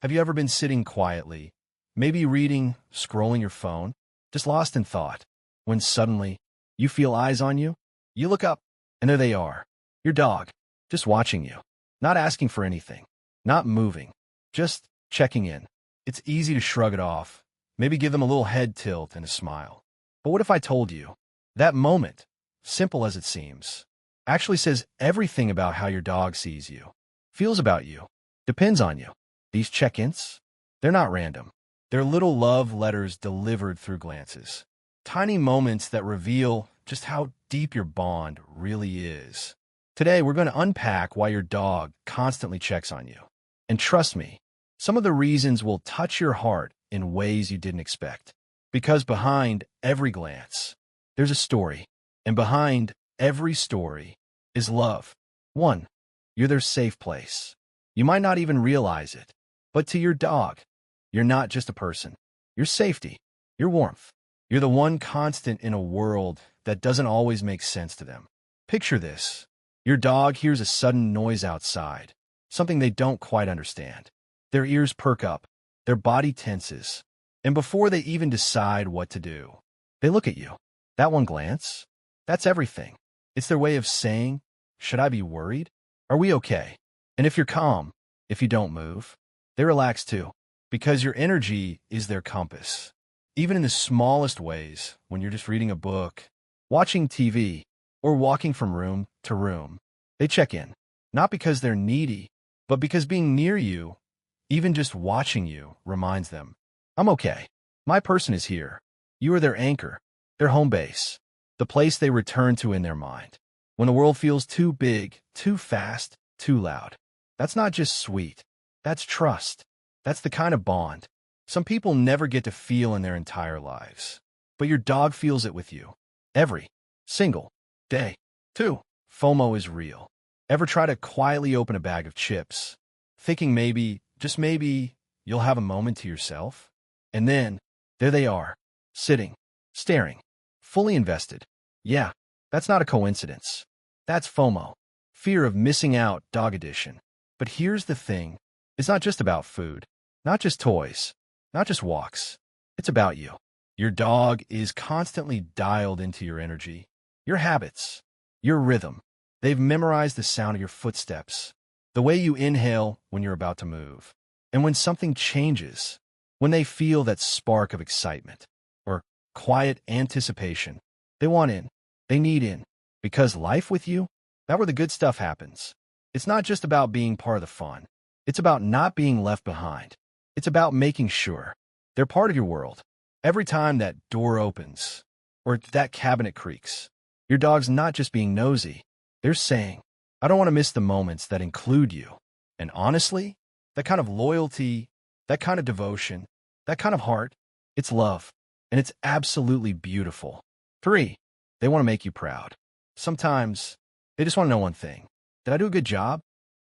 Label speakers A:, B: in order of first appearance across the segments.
A: Have you ever been sitting quietly, maybe reading, scrolling your phone, just lost in thought, when suddenly you feel eyes on you? You look up, and there they are, your dog, just watching you, not asking for anything, not moving, just checking in. It's easy to shrug it off, maybe give them a little head tilt and a smile. But what if I told you that moment, simple as it seems, actually says everything about how your dog sees you, feels about you, depends on you? These check-ins, they're not random. They're little love letters delivered through glances. Tiny moments that reveal just how deep your bond really is. Today, we're going to unpack why your dog constantly checks on you. And trust me, some of the reasons will touch your heart in ways you didn't expect. Because behind every glance, there's a story. And behind every story is love. 1. You're their safe place. You might not even realize it, but to your dog, you're not just a person. You're safety. You're warmth. You're the one constant in a world that doesn't always make sense to them. Picture this. Your dog hears a sudden noise outside, something they don't quite understand. Their ears perk up, their body tenses, and before they even decide what to do, they look at you. That one glance, that's everything. It's their way of saying, should I be worried? Are we okay? And if you're calm, if you don't move, they relax too, because your energy is their compass. Even in the smallest ways, when you're just reading a book, watching TV, or walking from room to room, they check in. Not because they're needy, but because being near you, even just watching you, reminds them, I'm okay. My person is here. You are their anchor, their home base, the place they return to in their mind. When the world feels too big, too fast, too loud. That's not just sweet. That's trust. That's the kind of bond some people never get to feel in their entire lives. But your dog feels it with you. Every single day. 2. FOMO is real. Ever try to quietly open a bag of chips, thinking maybe, just maybe, you'll have a moment to yourself? And then, there they are, sitting, staring, fully invested. Yeah, that's not a coincidence. That's FOMO. Fear of missing out, dog edition. But here's the thing. It's not just about food, not just toys, not just walks. It's about you. Your dog is constantly dialed into your energy, your habits, your rhythm. They've memorized the sound of your footsteps, the way you inhale when you're about to move. And when something changes, when they feel that spark of excitement or quiet anticipation, they want in, they need in. Because life with you, that's where the good stuff happens. It's not just about being part of the fun. It's about not being left behind. It's about making sure they're part of your world. Every time that door opens or that cabinet creaks, your dog's not just being nosy. They're saying, I don't want to miss the moments that include you. And honestly, that kind of loyalty, that kind of devotion, that kind of heart, it's love. And it's absolutely beautiful. 3, they want to make you proud. Sometimes they just want to know one thing. Did I do a good job?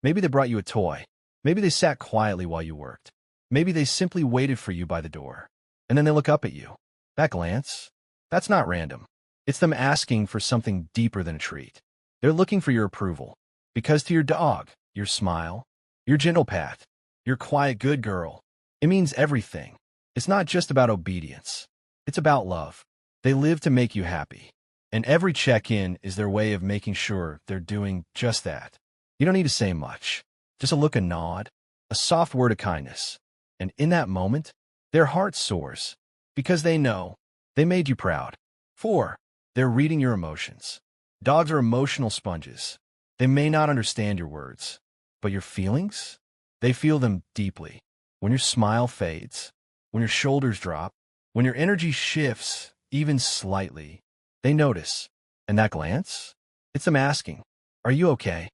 A: Maybe they brought you a toy. Maybe they sat quietly while you worked. Maybe they simply waited for you by the door. And then they look up at you. That glance, that's not random. It's them asking for something deeper than a treat. They're looking for your approval. Because to your dog, your smile, your gentle pat, your quiet good girl, it means everything. It's not just about obedience. It's about love. They live to make you happy. And every check-in is their way of making sure they're doing just that. You don't need to say much. Just a look, a nod, a soft word of kindness. And in that moment, their heart soars because they know they made you proud. 4, they're reading your emotions. Dogs are emotional sponges. They may not understand your words, but your feelings, they feel them deeply. When your smile fades, when your shoulders drop, when your energy shifts even slightly, they notice. And that glance, it's them asking, are you okay?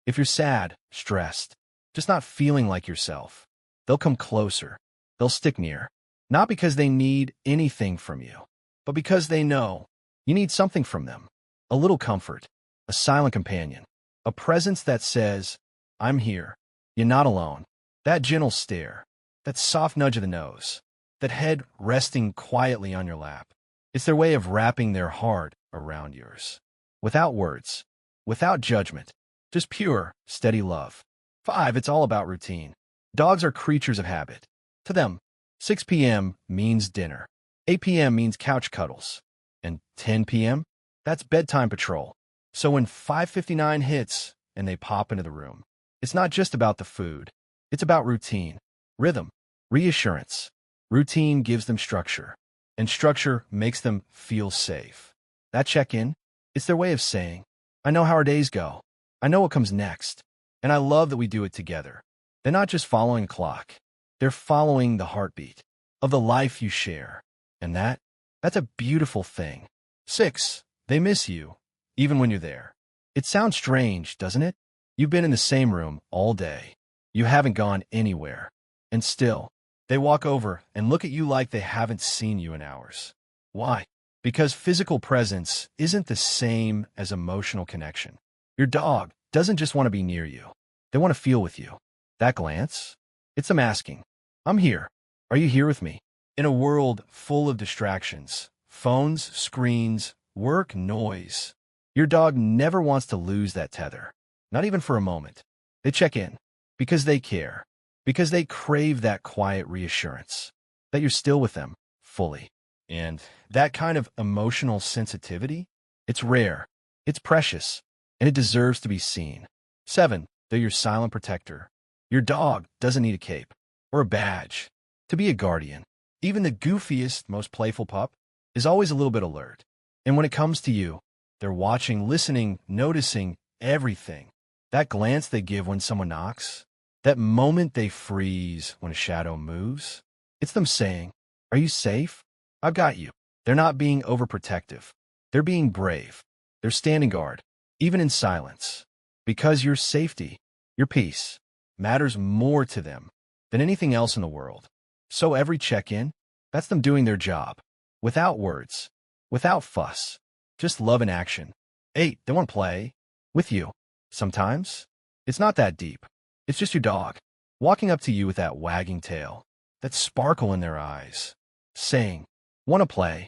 A: If you're sad, stressed, just not feeling like yourself, they'll come closer. They'll stick near. Not because they need anything from you, but because they know you need something from them. A little comfort, a silent companion, a presence that says, I'm here. You're not alone. That gentle stare, that soft nudge of the nose, that head resting quietly on your lap. It's their way of wrapping their heart around yours. Without words, without judgment, just pure, steady love. 5, it's all about routine. Dogs are creatures of habit. To them, 6 p.m. means dinner, 8 p.m. means couch cuddles, and 10 p.m.? That's bedtime patrol. So when 5:59 hits and they pop into the room, it's not just about the food. It's about routine, rhythm, reassurance. Routine gives them structure, and structure makes them feel safe. That check-in, it's their way of saying, I know how our days go. I know what comes next. And I love that we do it together. They're not just following a clock. They're following the heartbeat of the life you share. And that's a beautiful thing. 6. They miss you, even when you're there. It sounds strange, doesn't it? You've been in the same room all day. You haven't gone anywhere. And still, they walk over and look at you like they haven't seen you in hours. Why? Because physical presence isn't the same as emotional connection. Your dog doesn't just want to be near you. They want to feel with you. That glance? It's them asking, I'm here. Are you here with me? In a world full of distractions, phones, screens, work, noise, your dog never wants to lose that tether. Not even for a moment. They check in because they care, because they crave that quiet reassurance that you're still with them fully. And that kind of emotional sensitivity, it's rare, it's precious, and it deserves to be seen. 7. They're your silent protector. Your dog doesn't need a cape or a badge to be a guardian. Even the goofiest, most playful pup is always a little bit alert. And when it comes to you, they're watching, listening, noticing everything. That glance they give when someone knocks, that moment they freeze when a shadow moves, it's them saying, are you safe? I've got you. They're not being overprotective. They're being brave. They're standing guard, even in silence, because your safety, your peace, matters more to them than anything else in the world. So every check-in, that's them doing their job, without words, without fuss, just love in action. 8. They want to play with you. Sometimes, it's not that deep. It's just your dog, walking up to you with that wagging tail, that sparkle in their eyes, saying, want to play.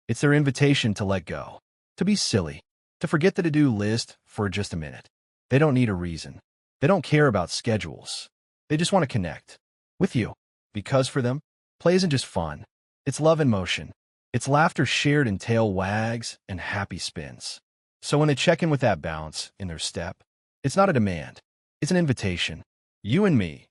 A: It's their invitation to let go, to be silly, to forget the to-do list for just a minute. They don't need a reason. They don't care about schedules. They just want to connect with you. Because for them, play isn't just fun. It's love in motion. It's laughter shared in tail wags and happy spins. So when they check in with that bounce in their step, it's not a demand. It's an invitation. You and me,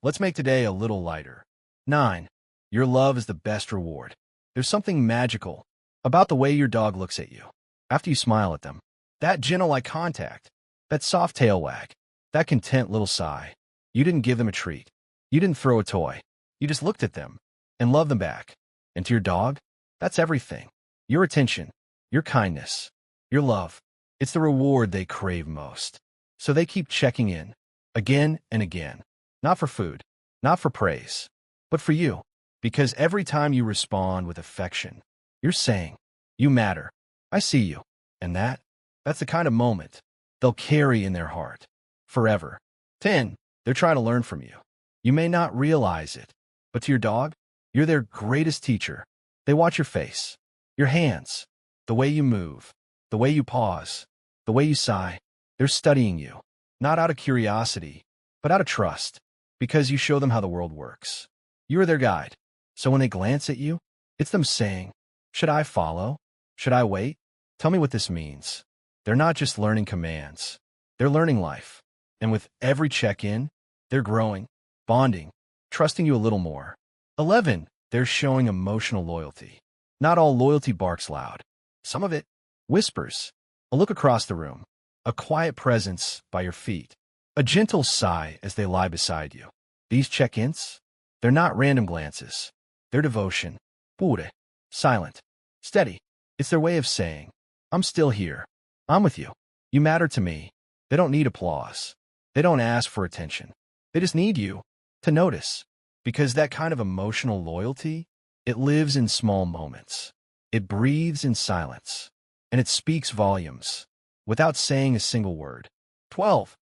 A: let's make today a little lighter. 9. Your love is the best reward. There's something magical about the way your dog looks at you after you smile at them. That gentle eye contact, that soft tail wag, that content little sigh. You didn't give them a treat. You didn't throw a toy. You just looked at them and loved them back. And to your dog, that's everything. Your attention, your kindness, your love. It's the reward they crave most. So they keep checking in again and again. Not for food, not for praise, but for you. Because every time you respond with affection, you're saying, you matter. I see you. And that's the kind of moment they'll carry in their heart forever. 10. They're trying to learn from you. You may not realize it, but to your dog, you're their greatest teacher. They watch your face, your hands, the way you move, the way you pause, the way you sigh. They're studying you, not out of curiosity, but out of trust, because you show them how the world works. You are their guide. So when they glance at you, it's them saying, should I follow? Should I wait? Tell me what this means. They're not just learning commands. They're learning life. And with every check-in, they're growing, bonding, trusting you a little more. 11. They're showing emotional loyalty. Not all loyalty barks loud. Some of it whispers, a look across the room, a quiet presence by your feet, a gentle sigh as they lie beside you. These check-ins, they're not random glances. They're devotion, pure, silent, steady. It's their way of saying, I'm still here. I'm with you. You matter to me. They don't need applause. They don't ask for attention. They just need you to notice. Because that kind of emotional loyalty, it lives in small moments. It breathes in silence. And it speaks volumes without saying a single word. 12.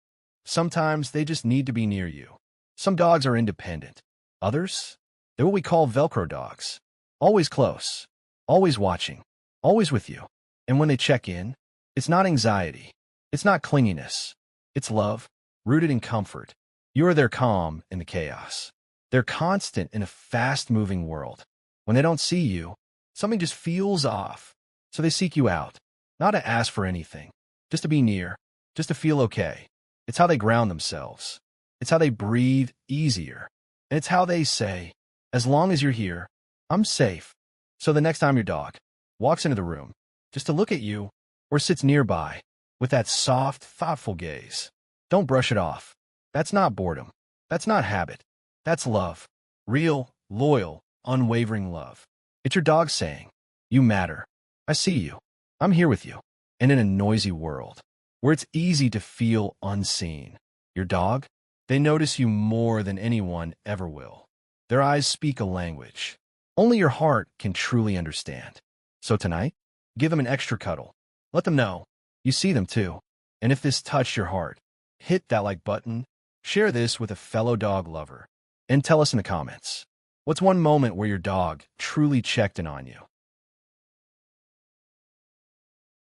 A: Sometimes they just need to be near you. Some dogs are independent. Others, they're what we call Velcro dogs. Always close, always watching, always with you. And when they check in, it's not anxiety. It's not clinginess. It's love, rooted in comfort. You are their calm in the chaos. They're constant in a fast-moving world. When they don't see you, something just feels off. So they seek you out, not to ask for anything, just to be near, just to feel okay. It's how they ground themselves. It's how they breathe easier. And it's how they say, as long as you're here, I'm safe. So the next time your dog walks into the room, just to look at you, or sits nearby, with that soft, thoughtful gaze, don't brush it off. That's not boredom. That's not habit. That's love. Real, loyal, unwavering love. It's your dog saying, you matter. I see you. I'm here with you. And in a noisy world, where it's easy to feel unseen, your dog, they notice you more than anyone ever will. Their eyes speak a language only your heart can truly understand. So tonight, give them an extra cuddle. Let them know you see them too. And if this touched your heart, hit that like button, share this with a fellow dog lover, and tell us in the comments, what's one moment where your dog truly checked in on you?